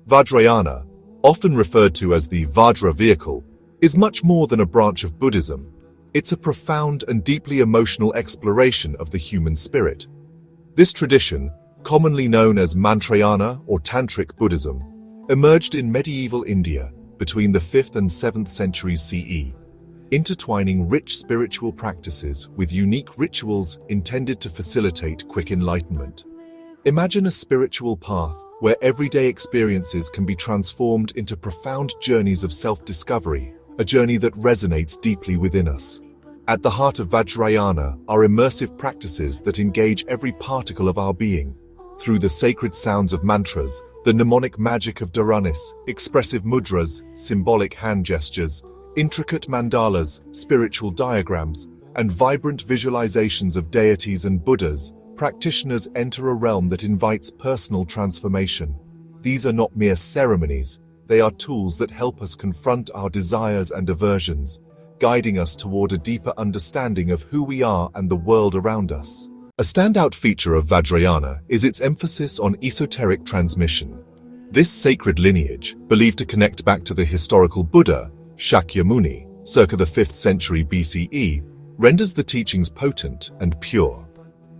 Vajrayāna, often referred to as the Vajra Vehicle, is much more than a branch of Buddhism. It's a profound and deeply emotional exploration of the human spirit. This tradition, commonly known as Mantrayāna or Tantric Buddhism, emerged in medieval India between the 5th and 7th centuries CE, intertwining rich spiritual practices with unique rituals intended to facilitate quick enlightenment. Imagine a spiritual path where everyday experiences can be transformed into profound journeys of self-discovery, a journey that resonates deeply within us. At the heart of Vajrayāna are immersive practices that engage every particle of our being. Through the sacred sounds of mantras, the mnemonic magic of dharanis, expressive mudras, symbolic hand gestures, intricate mandalas, spiritual diagrams, and vibrant visualizations of deities and Buddhas, practitioners enter a realm that invites personal transformation. These are not mere ceremonies, they are tools that help us confront our desires and aversions, guiding us toward a deeper understanding of who we are and the world around us. A standout feature of Vajrayāna is its emphasis on esoteric transmission. This sacred lineage, believed to connect back to the historical Buddha, Shakyamuni, circa the 5th century BCE, renders the teachings potent and pure.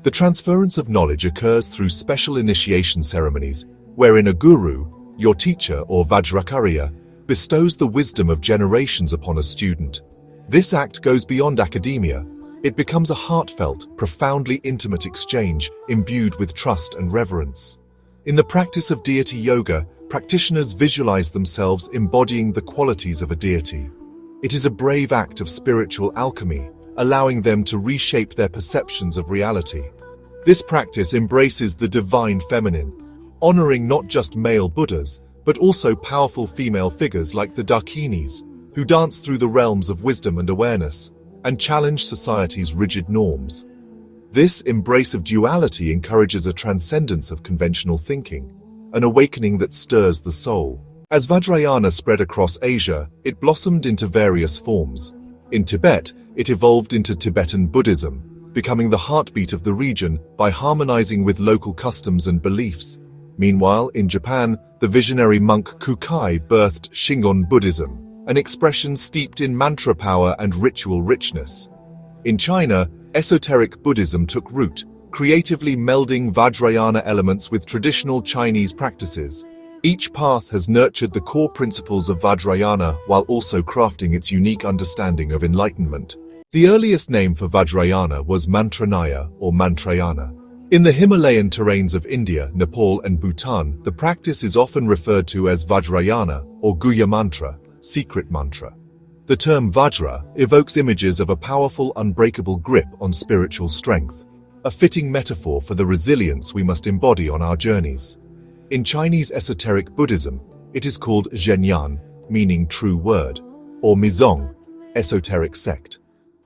The transference of knowledge occurs through special initiation ceremonies, wherein a guru, your teacher or Vajrakarya, bestows the wisdom of generations upon a student. This act goes beyond academia. It becomes a heartfelt, profoundly intimate exchange, imbued with trust and reverence. In the practice of deity yoga, practitioners visualize themselves embodying the qualities of a deity. It is a brave act of spiritual alchemy, allowing them to reshape their perceptions of reality. This practice embraces the divine feminine, honoring not just male Buddhas, but also powerful female figures like the Dakinis, who dance through the realms of wisdom and awareness, and challenge society's rigid norms. This embrace of duality encourages a transcendence of conventional thinking, an awakening that stirs the soul. As Vajrayāna spread across Asia, it blossomed into various forms. In Tibet, it evolved into Tibetan Buddhism, becoming the heartbeat of the region by harmonizing with local customs and beliefs. Meanwhile, in Japan, the visionary monk Kukai birthed Shingon Buddhism, an expression steeped in mantra power and ritual richness. In China, Esoteric Buddhism took root, creatively melding Vajrayāna elements with traditional Chinese practices. Each path has nurtured the core principles of Vajrayāna while also crafting its unique understanding of enlightenment. The earliest name for Vajrayāna was Mantrayāna or Mantrayāna. In the Himalayan terrains of India, Nepal and Bhutan, the practice is often referred to as Vajrayāna or Guhya Mantra, secret mantra. The term Vajra evokes images of a powerful, unbreakable grip on spiritual strength, a fitting metaphor for the resilience we must embody on our journeys. In Chinese Esoteric Buddhism, it is called Zhenyan, meaning true word, or Mizong, esoteric sect.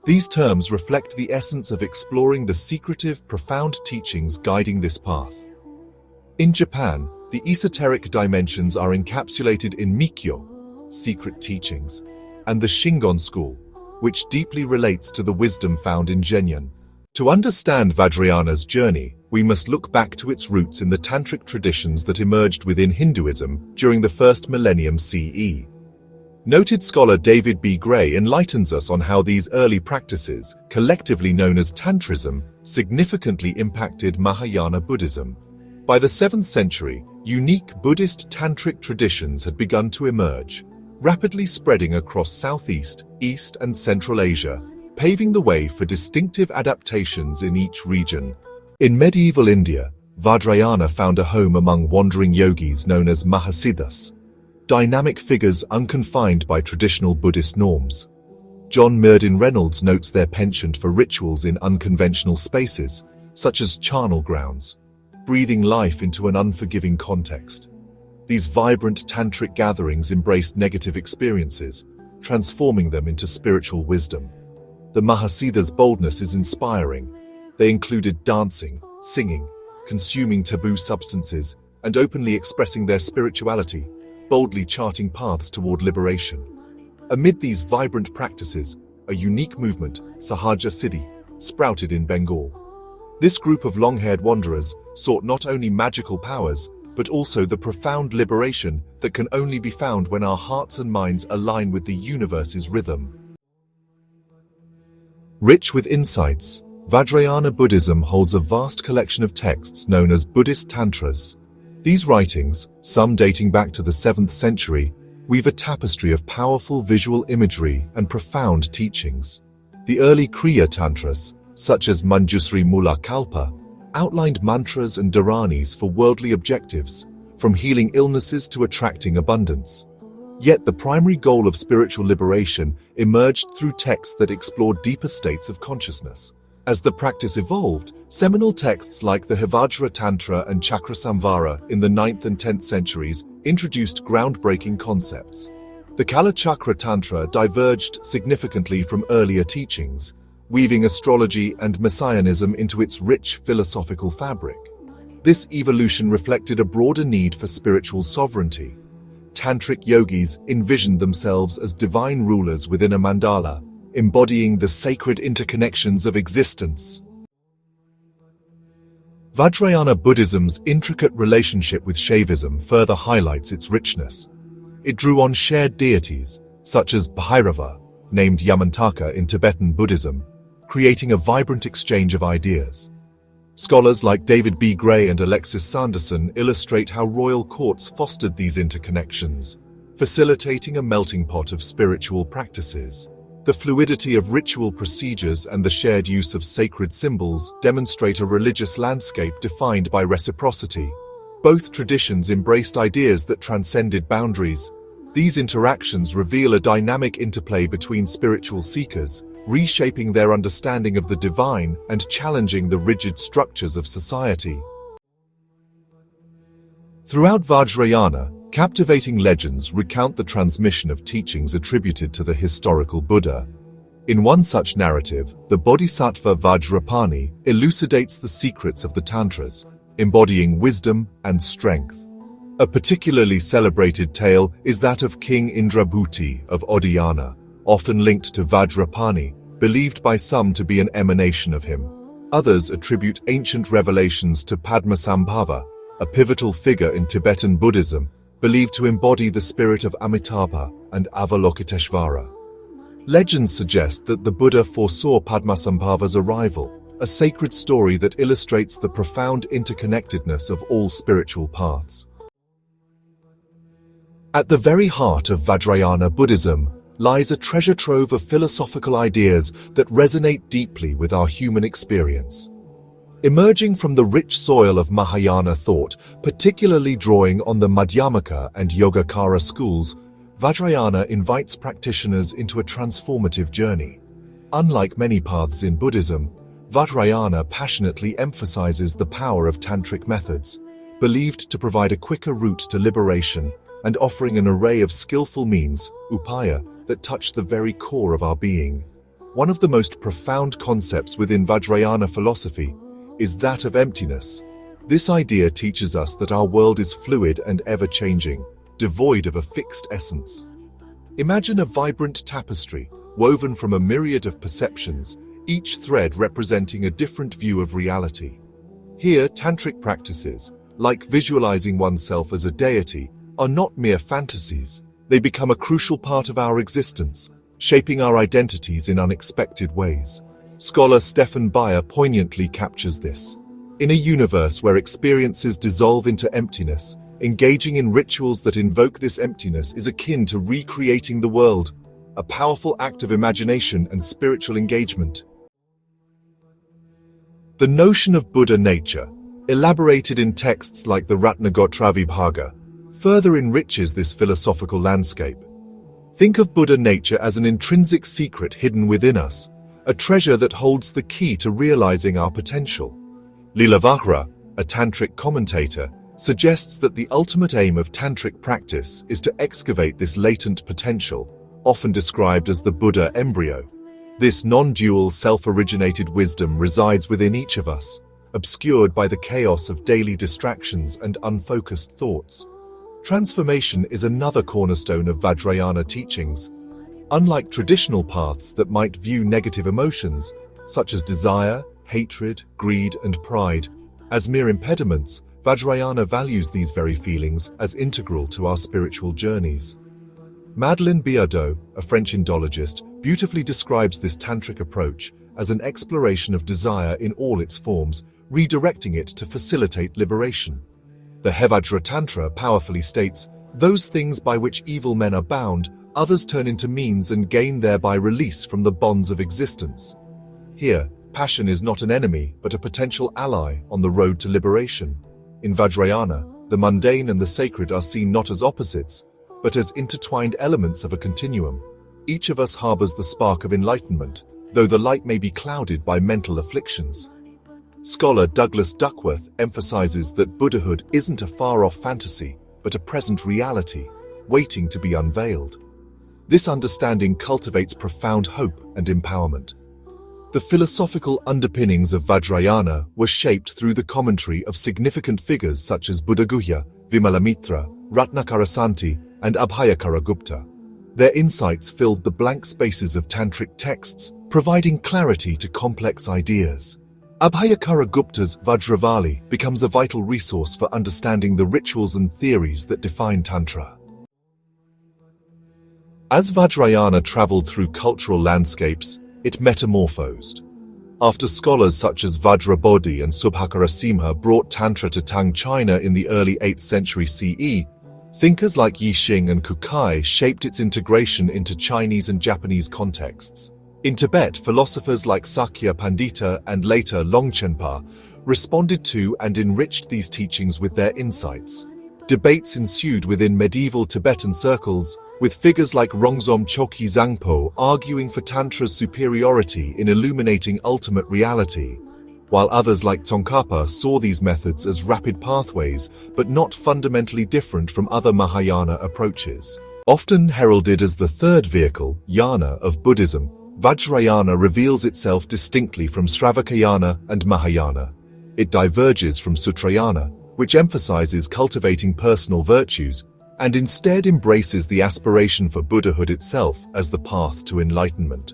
These terms reflect the essence of exploring the secretive, profound teachings guiding this path. In Japan, the esoteric dimensions are encapsulated in Mikyo, secret teachings, and the Shingon school, which deeply relates to the wisdom found in Zhenyan. To understand Vajrayāna's journey, we must look back to its roots in the tantric traditions that emerged within Hinduism during the first millennium CE. Noted scholar David B. Gray enlightens us on how these early practices, collectively known as Tantrism, significantly impacted Mahayana Buddhism. By the 7th century, unique Buddhist tantric traditions had begun to emerge, rapidly spreading across Southeast, East, and Central Asia, paving the way for distinctive adaptations in each region. In medieval India, Vajrayāna found a home among wandering yogis known as Mahasiddhas, dynamic figures unconfined by traditional Buddhist norms. John Murden Reynolds notes their penchant for rituals in unconventional spaces, such as charnel grounds, breathing life into an unforgiving context. These vibrant tantric gatherings embraced negative experiences, transforming them into spiritual wisdom. The Mahasiddhas' boldness is inspiring. They included dancing, singing, consuming taboo substances, and openly expressing their spirituality, boldly charting paths toward liberation. Amid these vibrant practices, a unique movement, Sahaja Siddhi, sprouted in Bengal. This group of long-haired wanderers sought not only magical powers, but also the profound liberation that can only be found when our hearts and minds align with the universe's rhythm. Rich with insights, Vajrayāna Buddhism holds a vast collection of texts known as Buddhist Tantras. These writings, some dating back to the 7th century, weave a tapestry of powerful visual imagery and profound teachings. The early Kriya Tantras, such as Manjusri Mula Kalpa, outlined mantras and dharanis for worldly objectives, from healing illnesses to attracting abundance. Yet the primary goal of spiritual liberation emerged through texts that explored deeper states of consciousness. As the practice evolved, seminal texts like the Hivajra Tantra and Chakrasamvara in the 9th and 10th centuries introduced groundbreaking concepts. The Kalachakra Tantra diverged significantly from earlier teachings, weaving astrology and messianism into its rich philosophical fabric. This evolution reflected a broader need for spiritual sovereignty. Tantric yogis envisioned themselves as divine rulers within a mandala, embodying the sacred interconnections of existence. Vajrayana Buddhism's intricate relationship with Shaivism further highlights its richness. It drew on shared deities, such as Bhairava, named Yamantaka in Tibetan Buddhism, creating a vibrant exchange of ideas. Scholars like David B. Gray and Alexis Sanderson illustrate how royal courts fostered these interconnections, facilitating a melting pot of spiritual practices. The fluidity of ritual procedures and the shared use of sacred symbols demonstrate a religious landscape defined by reciprocity. Both traditions embraced ideas that transcended boundaries. These interactions reveal a dynamic interplay between spiritual seekers, reshaping their understanding of the divine and challenging the rigid structures of society. Throughout Vajrayana, captivating legends recount the transmission of teachings attributed to the historical Buddha. In one such narrative, the Bodhisattva Vajrapani elucidates the secrets of the Tantras, embodying wisdom and strength. A particularly celebrated tale is that of King Indrabhuti of Odiyana, often linked to Vajrapani, believed by some to be an emanation of him. Others attribute ancient revelations to Padmasambhava, a pivotal figure in Tibetan Buddhism, believed to embody the spirit of Amitabha and Avalokiteshvara. Legends suggest that the Buddha foresaw Padmasambhava's arrival, a sacred story that illustrates the profound interconnectedness of all spiritual paths. At the very heart of Vajrayana Buddhism lies a treasure trove of philosophical ideas that resonate deeply with our human experience. Emerging from the rich soil of Mahayana thought, particularly drawing on the Madhyamaka and Yogacara schools, Vajrayana invites practitioners into a transformative journey. Unlike many paths in Buddhism, Vajrayana passionately emphasizes the power of tantric methods, believed to provide a quicker route to liberation and offering an array of skillful means, upaya, that touch the very core of our being. One of the most profound concepts within Vajrayana philosophy is that of emptiness. This idea teaches us that our world is fluid and ever-changing, devoid of a fixed essence. Imagine a vibrant tapestry, woven from a myriad of perceptions, each thread representing a different view of reality. Here, tantric practices, like visualizing oneself as a deity, are not mere fantasies. They become a crucial part of our existence, shaping our identities in unexpected ways. Scholar Stefan Bayer poignantly captures this. In a universe where experiences dissolve into emptiness, engaging in rituals that invoke this emptiness is akin to recreating the world, a powerful act of imagination and spiritual engagement. The notion of Buddha nature, elaborated in texts like the Ratnagotravibhaga, further enriches this philosophical landscape. Think of Buddha nature as an intrinsic secret hidden within us, a treasure that holds the key to realizing our potential. Lilavahra, a tantric commentator, suggests that the ultimate aim of tantric practice is to excavate this latent potential, often described as the Buddha embryo. This non-dual, self-originated wisdom resides within each of us, obscured by the chaos of daily distractions and unfocused thoughts. Transformation is another cornerstone of Vajrayana teachings. Unlike traditional paths that might view negative emotions, such as desire, hatred, greed, and pride, as mere impediments, Vajrayana values these very feelings as integral to our spiritual journeys. Madeleine Biardot, a French Indologist, beautifully describes this tantric approach as an exploration of desire in all its forms, redirecting it to facilitate liberation. The Hevajra Tantra powerfully states, "Those things by which evil men are bound, others turn into means and gain thereby release from the bonds of existence." Here, passion is not an enemy, but a potential ally on the road to liberation. In Vajrayana, the mundane and the sacred are seen not as opposites, but as intertwined elements of a continuum. Each of us harbors the spark of enlightenment, though the light may be clouded by mental afflictions. Scholar Douglas Duckworth emphasizes that Buddhahood isn't a far-off fantasy, but a present reality, waiting to be unveiled. This understanding cultivates profound hope and empowerment. The philosophical underpinnings of Vajrayana were shaped through the commentary of significant figures such as Buddhaguhya, Vimalamitra, Ratnakarasanti, and Abhayakaragupta. Their insights filled the blank spaces of tantric texts, providing clarity to complex ideas. Abhayakaragupta's Vajravali becomes a vital resource for understanding the rituals and theories that define Tantra. As Vajrayana traveled through cultural landscapes, it metamorphosed. After scholars such as Vajrabodhi and Subhakarasimha brought Tantra to Tang China in the early 8th century CE, thinkers like Yixing and Kukai shaped its integration into Chinese and Japanese contexts. In Tibet, philosophers like Sakya Pandita and later Longchenpa responded to and enriched these teachings with their insights. Debates ensued within medieval Tibetan circles, with figures like Rongzom Choki Zangpo arguing for Tantra's superiority in illuminating ultimate reality, while others like Tsongkhapa saw these methods as rapid pathways, but not fundamentally different from other Mahayana approaches. Often heralded as the third vehicle, Yana, of Buddhism, Vajrayana reveals itself distinctly from Sravakayana and Mahayana. It diverges from Sutrayana, which emphasizes cultivating personal virtues, and instead embraces the aspiration for Buddhahood itself as the path to enlightenment.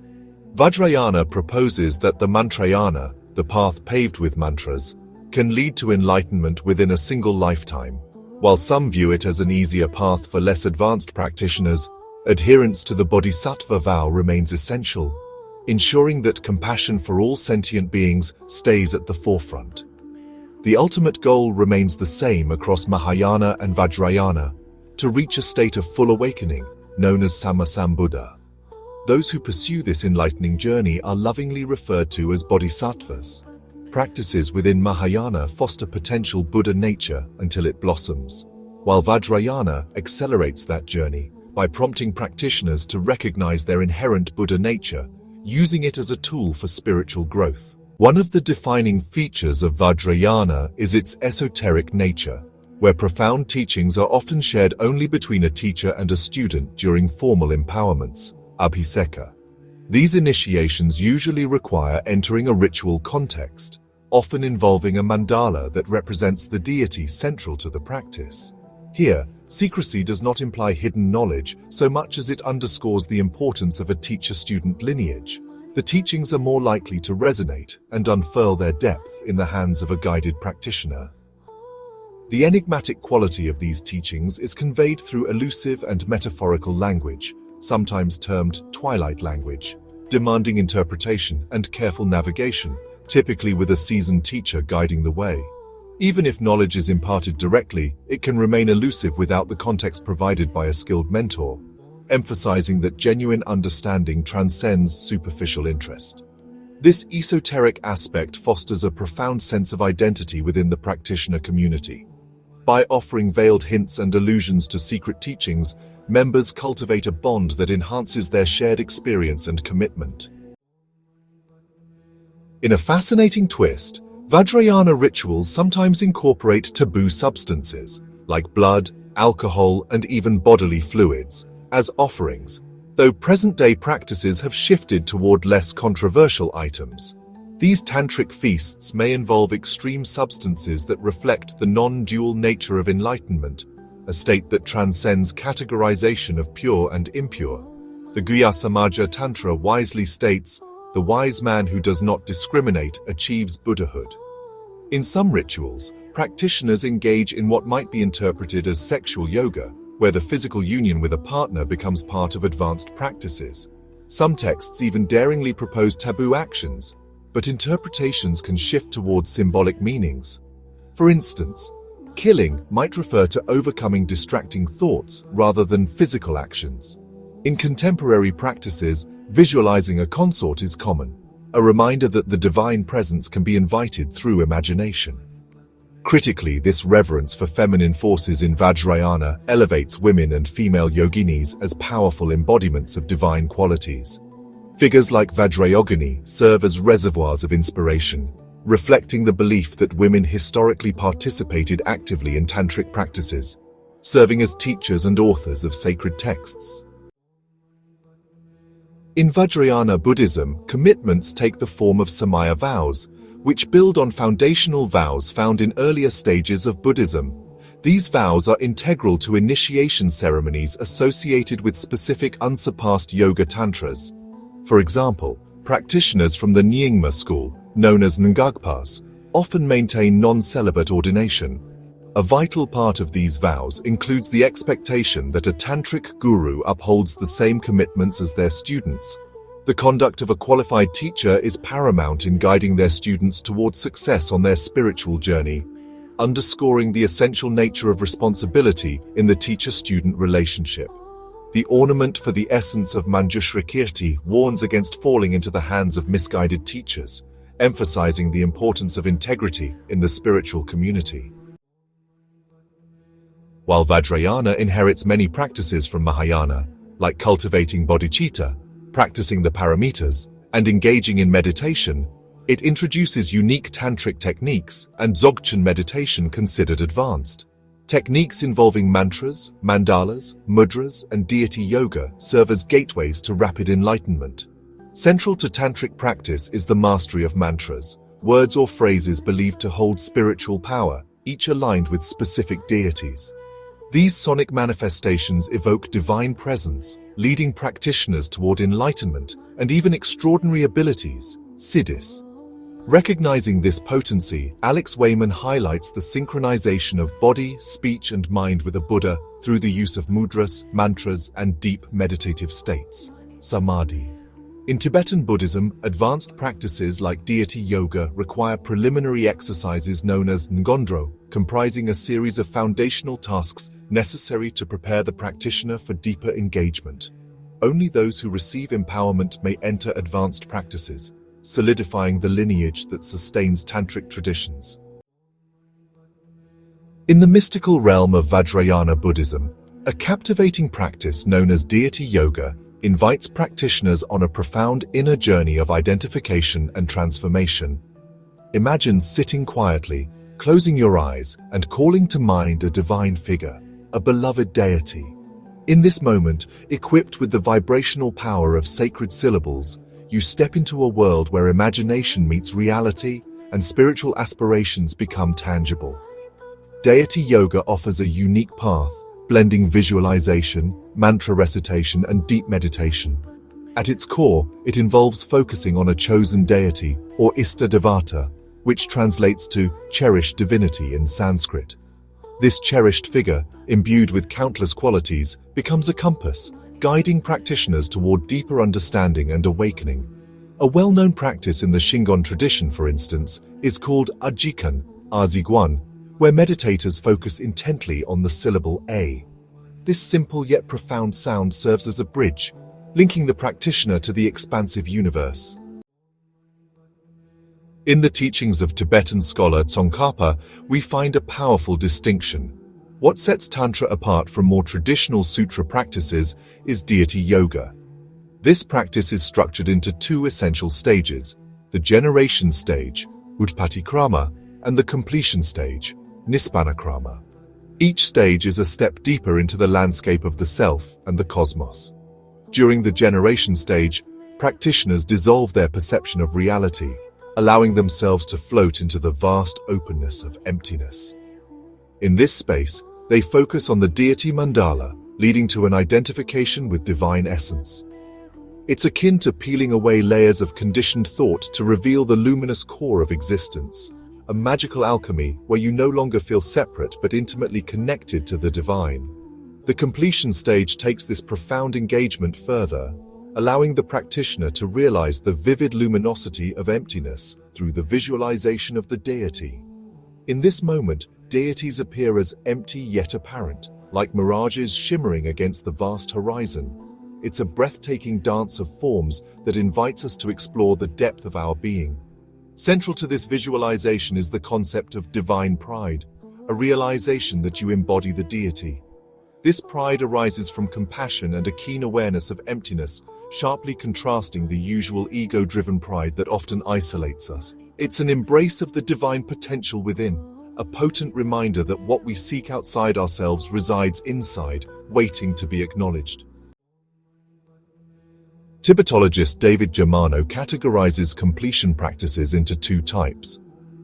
Vajrayana proposes that the Mantrayāna, the path paved with mantras, can lead to enlightenment within a single lifetime. While some view it as an easier path for less advanced practitioners, adherence to the Bodhisattva vow remains essential, ensuring that compassion for all sentient beings stays at the forefront. The ultimate goal remains the same across Mahayana and Vajrayana, to reach a state of full awakening, known as Sammasambuddha. Those who pursue this enlightening journey are lovingly referred to as bodhisattvas. Practices within Mahayana foster potential Buddha nature until it blossoms, while Vajrayana accelerates that journey by prompting practitioners to recognize their inherent Buddha nature, using it as a tool for spiritual growth. One of the defining features of Vajrayana is its esoteric nature, where profound teachings are often shared only between a teacher and a student during formal empowerments, abhiseka. These initiations usually require entering a ritual context, often involving a mandala that represents the deity central to the practice. Here, secrecy does not imply hidden knowledge so much as it underscores the importance of a teacher-student lineage. The teachings are more likely to resonate and unfurl their depth in the hands of a guided practitioner. The enigmatic quality of these teachings is conveyed through elusive and metaphorical language, sometimes termed twilight language, demanding interpretation and careful navigation, typically with a seasoned teacher guiding the way. Even if knowledge is imparted directly, it can remain elusive without the context provided by a skilled mentor, emphasizing that genuine understanding transcends superficial interest. This esoteric aspect fosters a profound sense of identity within the practitioner community. By offering veiled hints and allusions to secret teachings, members cultivate a bond that enhances their shared experience and commitment. In a fascinating twist, Vajrayana rituals sometimes incorporate taboo substances, like blood, alcohol, and even bodily fluids, as offerings, though present-day practices have shifted toward less controversial items. These tantric feasts may involve extreme substances that reflect the non-dual nature of enlightenment, a state that transcends categorization of pure and impure. The Guhya Samaja Tantra wisely states, "The wise man who does not discriminate achieves Buddhahood." In some rituals, practitioners engage in what might be interpreted as sexual yoga, where the physical union with a partner becomes part of advanced practices. Some texts even daringly propose taboo actions, but interpretations can shift towards symbolic meanings. For instance, killing might refer to overcoming distracting thoughts rather than physical actions. In contemporary practices, visualizing a consort is common, a reminder that the divine presence can be invited through imagination. Critically, this reverence for feminine forces in Vajrayana elevates women and female yoginis as powerful embodiments of divine qualities. Figures like Vajrayogini serve as reservoirs of inspiration, reflecting the belief that women historically participated actively in tantric practices, serving as teachers and authors of sacred texts. In Vajrayāna Buddhism, commitments take the form of Samaya vows, which build on foundational vows found in earlier stages of Buddhism. These vows are integral to initiation ceremonies associated with specific unsurpassed yoga tantras. For example, practitioners from the Nyingma school, known as Ngagpas, often maintain non-celibate ordination. A vital part of these vows includes the expectation that a tantric guru upholds the same commitments as their students. The conduct of a qualified teacher is paramount in guiding their students towards success on their spiritual journey, underscoring the essential nature of responsibility in the teacher-student relationship. The ornament for the essence of Manjushri warns against falling into the hands of misguided teachers, emphasizing the importance of integrity in the spiritual community. While Vajrayana inherits many practices from Mahayana, like cultivating bodhicitta, practicing the paramitas, and engaging in meditation, it introduces unique tantric techniques and Dzogchen meditation considered advanced. Techniques involving mantras, mandalas, mudras, and deity yoga serve as gateways to rapid enlightenment. Central to tantric practice is the mastery of mantras, words or phrases believed to hold spiritual power, each aligned with specific deities. These sonic manifestations evoke divine presence, leading practitioners toward enlightenment and even extraordinary abilities, siddhis. Recognizing this potency, Alex Wayman highlights the synchronization of body, speech, and mind with a Buddha through the use of mudras, mantras, and deep meditative states, samadhi. In Tibetan Buddhism, advanced practices like deity yoga require preliminary exercises known as ngondro, comprising a series of foundational tasks necessary to prepare the practitioner for deeper engagement. Only those who receive empowerment may enter advanced practices, solidifying the lineage that sustains tantric traditions. In the mystical realm of Vajrayana Buddhism, a captivating practice known as deity yoga invites practitioners on a profound inner journey of identification and transformation. Imagine sitting quietly, closing your eyes, and calling to mind a divine figure, a beloved deity. In this moment, equipped with the vibrational power of sacred syllables, you step into a world where imagination meets reality and spiritual aspirations become tangible. Deity yoga offers a unique path, blending visualization, mantra recitation, and deep meditation. At its core, it involves focusing on a chosen deity, or Istadevata, which translates to cherished divinity in Sanskrit. This cherished figure, imbued with countless qualities, becomes a compass, guiding practitioners toward deeper understanding and awakening. A well-known practice in the Shingon tradition, for instance, is called Ajikan, Aziguan, where meditators focus intently on the syllable A. This simple yet profound sound serves as a bridge, linking the practitioner to the expansive universe. In the teachings of Tibetan scholar Tsongkhapa, we find a powerful distinction. What sets Tantra apart from more traditional sutra practices is deity yoga. This practice is structured into two essential stages, the generation stage, Utpatikrama, and the completion stage, Nispanakrama. Each stage is a step deeper into the landscape of the self and the cosmos. During the generation stage, practitioners dissolve their perception of reality, allowing themselves to float into the vast openness of emptiness. In this space, they focus on the deity Mandala, leading to an identification with divine essence. It's akin to peeling away layers of conditioned thought to reveal the luminous core of existence, a magical alchemy where you no longer feel separate but intimately connected to the divine. The completion stage takes this profound engagement further, allowing the practitioner to realize the vivid luminosity of emptiness through the visualization of the deity. In this moment, deities appear as empty yet apparent, like mirages shimmering against the vast horizon. It's a breathtaking dance of forms that invites us to explore the depth of our being. Central to this visualization is the concept of divine pride, a realization that you embody the deity. This pride arises from compassion and a keen awareness of emptiness, sharply contrasting the usual ego-driven pride that often isolates us. It's an embrace of the divine potential within, a potent reminder that what we seek outside ourselves resides inside, waiting to be acknowledged. Tibetologist David Germano categorizes completion practices into two types.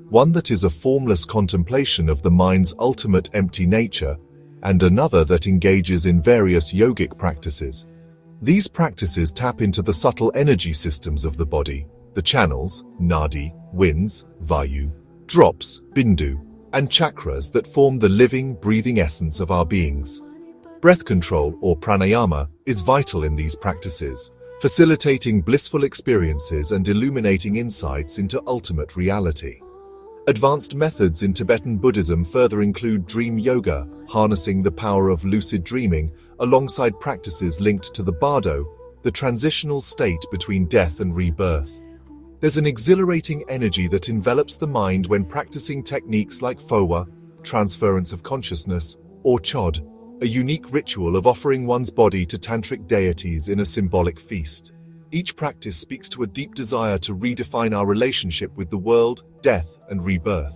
One that is a formless contemplation of the mind's ultimate empty nature, and another that engages in various yogic practices. These practices tap into the subtle energy systems of the body, the channels, nadi, winds, vayu, drops, bindu, and chakras that form the living, breathing essence of our beings. Breath control, or pranayama, is vital in these practices, facilitating blissful experiences and illuminating insights into ultimate reality. Advanced methods in Tibetan Buddhism further include dream yoga, harnessing the power of lucid dreaming, alongside practices linked to the bardo, the transitional state between death and rebirth. There's an exhilarating energy that envelops the mind when practicing techniques like phowa, transference of consciousness, or chod, a unique ritual of offering one's body to tantric deities in a symbolic feast. Each practice speaks to a deep desire to redefine our relationship with the world, death, and rebirth.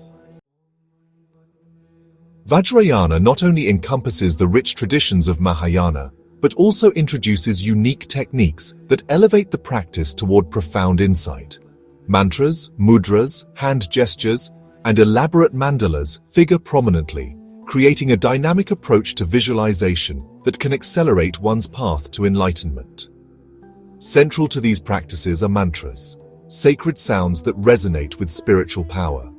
Vajrayana not only encompasses the rich traditions of Mahayana, but also introduces unique techniques that elevate the practice toward profound insight. Mantras, mudras, hand gestures, and elaborate mandalas figure prominently, creating a dynamic approach to visualization that can accelerate one's path to enlightenment. Central to these practices are mantras, sacred sounds that resonate with spiritual power.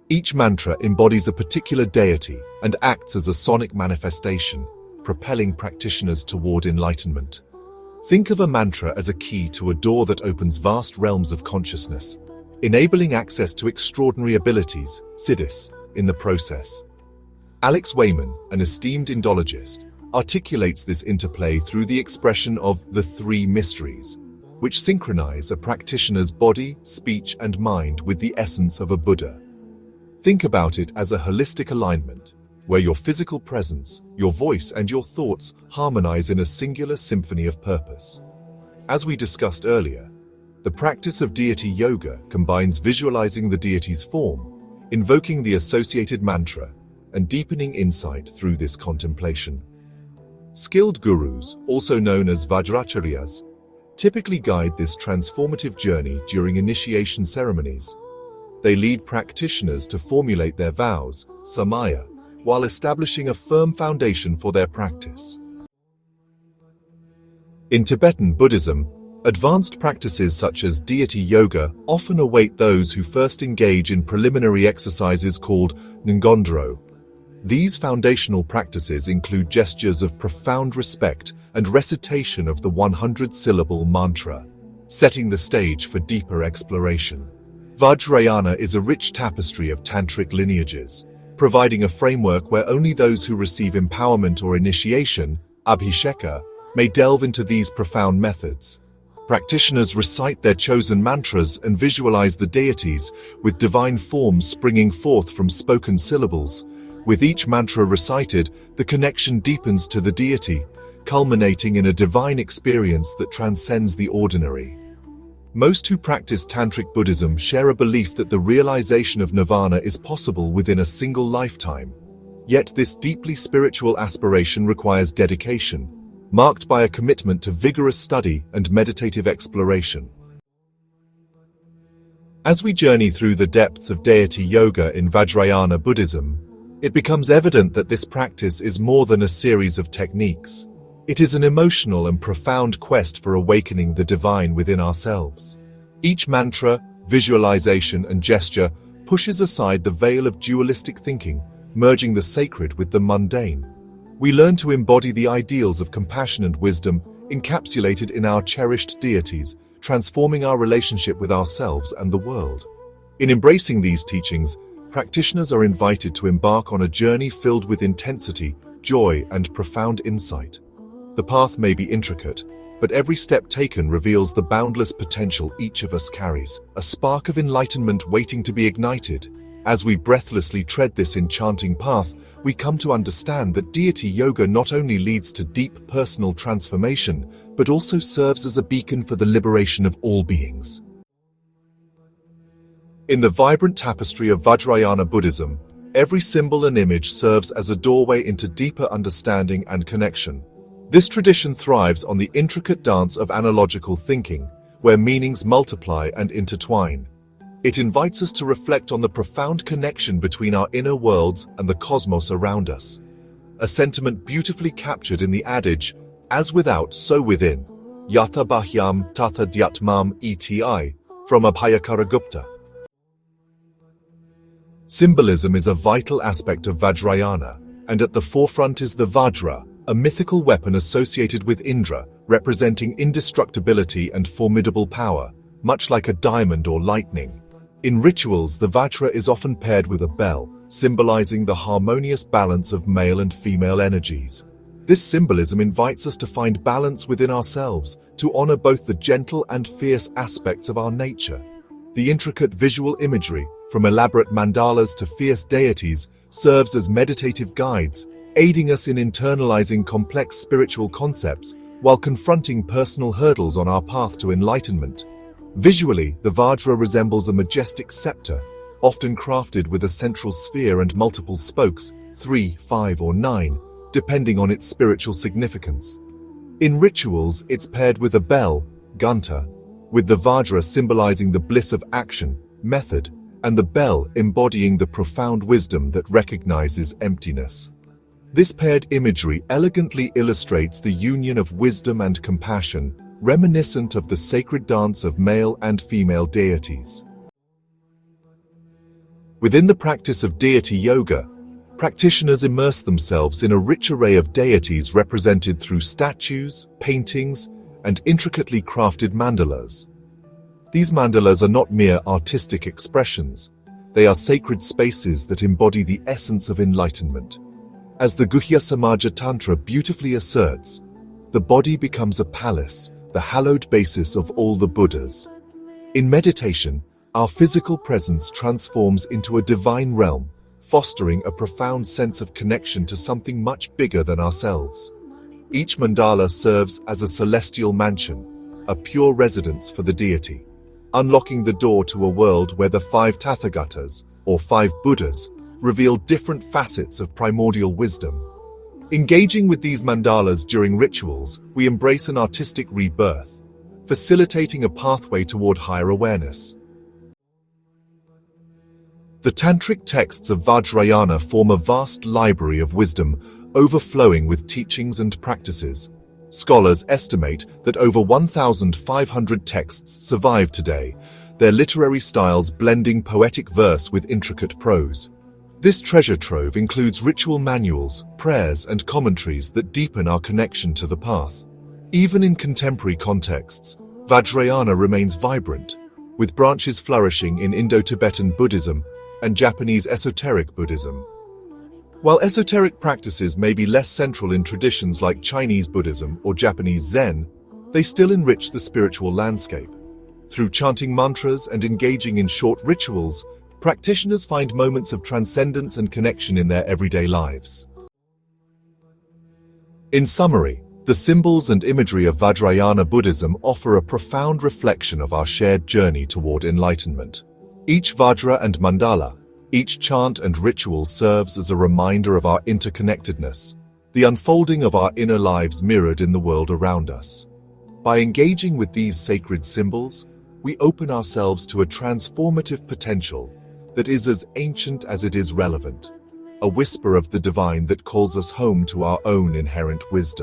Each mantra embodies a particular deity and acts as a sonic manifestation, propelling practitioners toward enlightenment. Think of a mantra as a key to a door that opens vast realms of consciousness, enabling access to extraordinary abilities, siddhis, in the process. Alex Wayman, an esteemed Indologist, articulates this interplay through the expression of the three mysteries, which synchronize a practitioner's body, speech, and mind with the essence of a Buddha. Think about it as a holistic alignment, where your physical presence, your voice, and your thoughts harmonize in a singular symphony of purpose. As we discussed earlier, the practice of deity yoga combines visualizing the deity's form, invoking the associated mantra, and deepening insight through this contemplation. Skilled gurus, also known as vajracharyas, typically guide this transformative journey during initiation ceremonies. They lead practitioners to formulate their vows, Samaya, while establishing a firm foundation for their practice. In Tibetan Buddhism, advanced practices such as deity yoga often await those who first engage in preliminary exercises called ngondro. These foundational practices include gestures of profound respect and recitation of the 100-syllable mantra, setting the stage for deeper exploration. Vajrayana is a rich tapestry of tantric lineages, providing a framework where only those who receive empowerment or initiation, abhisheka, may delve into these profound methods. Practitioners recite their chosen mantras and visualize the deities, with divine forms springing forth from spoken syllables. With each mantra recited, the connection deepens to the deity, culminating in a divine experience that transcends the ordinary. Most who practice Tantric Buddhism share a belief that the realization of nirvana is possible within a single lifetime. Yet this deeply spiritual aspiration requires dedication, marked by a commitment to vigorous study and meditative exploration. As we journey through the depths of deity yoga in Vajrayāna Buddhism, it becomes evident that this practice is more than a series of techniques. It is an emotional and profound quest for awakening the divine within ourselves. Each mantra, visualization, and gesture pushes aside the veil of dualistic thinking, merging the sacred with the mundane. We learn to embody the ideals of compassion and wisdom encapsulated in our cherished deities, transforming our relationship with ourselves and the world. In embracing these teachings, practitioners are invited to embark on a journey filled with intensity, joy, and profound insight. The path may be intricate, but every step taken reveals the boundless potential each of us carries, a spark of enlightenment waiting to be ignited. As we breathlessly tread this enchanting path, we come to understand that deity yoga not only leads to deep personal transformation, but also serves as a beacon for the liberation of all beings. In the vibrant tapestry of Vajrayāna Buddhism, every symbol and image serves as a doorway into deeper understanding and connection. This tradition thrives on the intricate dance of analogical thinking, where meanings multiply and intertwine. It invites us to reflect on the profound connection between our inner worlds and the cosmos around us. A sentiment beautifully captured in the adage, "As without, so within," Yatha Bahyam Tatha Dhyatmam Eti, from Abhayakaragupta. Symbolism is a vital aspect of Vajrayana, and at the forefront is the Vajra, a mythical weapon associated with Indra, representing indestructibility and formidable power, much like a diamond or lightning. In rituals, the Vajra is often paired with a bell, symbolizing the harmonious balance of male and female energies. This symbolism invites us to find balance within ourselves, to honor both the gentle and fierce aspects of our nature. The intricate visual imagery, from elaborate mandalas to fierce deities, serves as meditative guides, aiding us in internalizing complex spiritual concepts while confronting personal hurdles on our path to enlightenment. Visually, the Vajra resembles a majestic scepter, often crafted with a central sphere and multiple spokes, 3, 5, or 9, depending on its spiritual significance. In rituals, it's paired with a bell, ghanta, with the Vajra symbolizing the bliss of action, method, and the bell embodying the profound wisdom that recognizes emptiness. This paired imagery elegantly illustrates the union of wisdom and compassion, reminiscent of the sacred dance of male and female deities. Within the practice of deity yoga, practitioners immerse themselves in a rich array of deities represented through statues, paintings, and intricately crafted mandalas. These mandalas are not mere artistic expressions. They are sacred spaces that embody the essence of enlightenment. As the Guhya Samaja Tantra beautifully asserts, the body becomes a palace, the hallowed basis of all the Buddhas. In meditation, our physical presence transforms into a divine realm, fostering a profound sense of connection to something much bigger than ourselves. Each mandala serves as a celestial mansion, a pure residence for the deity, unlocking the door to a world where the 5 Tathagatas, or 5 Buddhas, reveal different facets of primordial wisdom. Engaging with these mandalas during rituals, we embrace an artistic rebirth, facilitating a pathway toward higher awareness. The tantric texts of Vajrayana form a vast library of wisdom, overflowing with teachings and practices. Scholars estimate that over 1,500 texts survive today, their literary styles blending poetic verse with intricate prose. This treasure trove includes ritual manuals, prayers, and commentaries that deepen our connection to the path. Even in contemporary contexts, Vajrayana remains vibrant, with branches flourishing in Indo-Tibetan Buddhism and Japanese Esoteric Buddhism. While esoteric practices may be less central in traditions like Chinese Buddhism or Japanese Zen, they still enrich the spiritual landscape. Through chanting mantras and engaging in short rituals, practitioners find moments of transcendence and connection in their everyday lives. In summary, the symbols and imagery of Vajrayana Buddhism offer a profound reflection of our shared journey toward enlightenment. Each Vajra and mandala, each chant and ritual serves as a reminder of our interconnectedness, the unfolding of our inner lives mirrored in the world around us. By engaging with these sacred symbols, we open ourselves to a transformative potential that is as ancient as it is relevant, a whisper of the divine that calls us home to our own inherent wisdom.